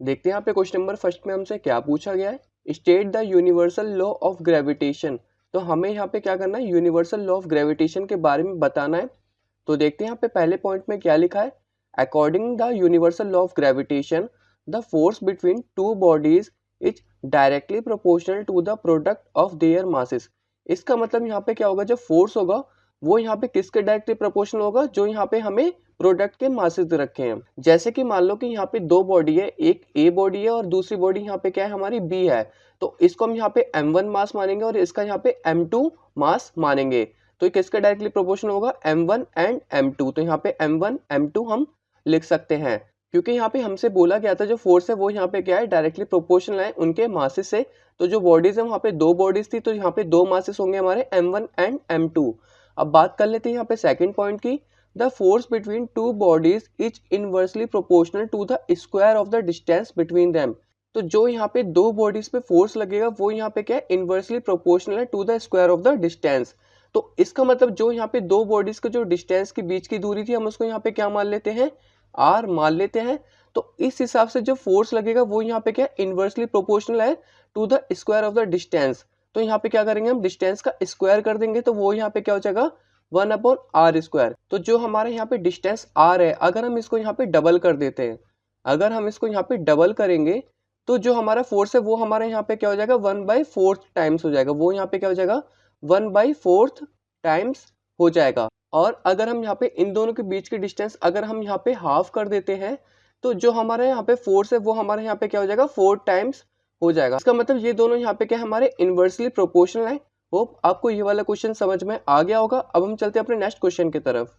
देखते हैं यहाँ पे क्वेश्चन नंबर फर्स्ट में हमसे क्या पूछा गया है, state the universal law of gravitation. तो हमें यहाँ पे क्या करना है, यूनिवर्सल लॉ ऑफ ग्रेविटेशन के बारे में बताना है। तो देखते हैं यहाँ पे पहले पॉइंट में क्या लिखा है, according the universal law of gravitation the force between two bodies is directly proportional to the product of their masses. इसका मतलब यहाँ पे क्या होगा, जो फोर्स होगा वो यहाँ पे किसके डायरेक्टली प्रोपोर्शनल होगा, जो यहाँ पे हमें प्रोडक्ट के मासेस रखे हैं। जैसे कि मान लो कि यहाँ पे दो बॉडी है, एक ए बॉडी है और दूसरी बॉडी यहाँ पे क्या है, हमारी बी है। तो इसको हम यहाँ पे m1 मास मानेंगे और इसका यहाँ पे m2 मास मानेंगे। तो ये किसका डायरेक्टली प्रोपोर्शनल होगा, m1 एंड m2। तो यहाँ पे m1 m2 हम लिख सकते हैं, क्योंकि यहाँ पे हमसे बोला गया था जो फोर्स है वो यहाँ पे क्या है, डायरेक्टली प्रोपोर्शनल है उनके मासेस से। तो जो बॉडीज है वहाँ पे दो बॉडीज थी, तो यहाँ पे दो मासेस होंगे हमारे m1 एंड m2। अब बात कर लेते हैं यहाँ पे सेकंड पॉइंट की, the force between two bodies is inversely proportional to the square of the distance between them. तो जो यहाँ पे दो बॉडीज पे फोर्स लगेगा वो यहाँ पे क्या है, इनवर्सली प्रोपोर्शनल है to the square of the distance. तो इसका मतलब जो यहाँ पे दो बॉडीज के जो डिस्टेंस के बीच की दूरी थी, हम उसको यहाँ पे क्या मान लेते हैं, आर मान लेते हैं। तो इस हिसाब से जो फोर्स लगेगा वो यहाँ पे क्या, इनवर्सली प्रोपोर्शनल है to the square of the distance. तो यहाँ पे क्या करेंगे, हम डिस्टेंस का स्क्वायर कर देंगे, तो वो यहाँ पे क्या हो जाएगा, 1/r²। तो जो हमारे यहाँ पे डिस्टेंस r है, अगर हम इसको यहाँ पे डबल कर देते हैं, अगर हम इसको यहाँ पे डबल करेंगे तो जो हमारा फोर्स है वो हमारे यहाँ पे क्या हो जाएगा, 1/4 टाइम्स हो जाएगा। वो यहाँ पे क्या हो जाएगा, 1/4 टाइम्स हो जाएगा। और अगर हम यहाँ पे इन दोनों के बीच की डिस्टेंस अगर हम यहाँ पे हाफ कर देते हैं, तो जो हमारे यहाँ पे फोर्स है वो हमारे यहाँ पे क्या हो जाएगा, 4 टाइम्स हो जाएगा। इसका मतलब ये दोनों यहाँ पे क्या हमारे इनवर्सली प्रोपोर्शनल है। होप आपको ये वाला क्वेश्चन समझ में आ गया होगा। अब हम चलते हैं अपने नेक्स्ट क्वेश्चन की तरफ।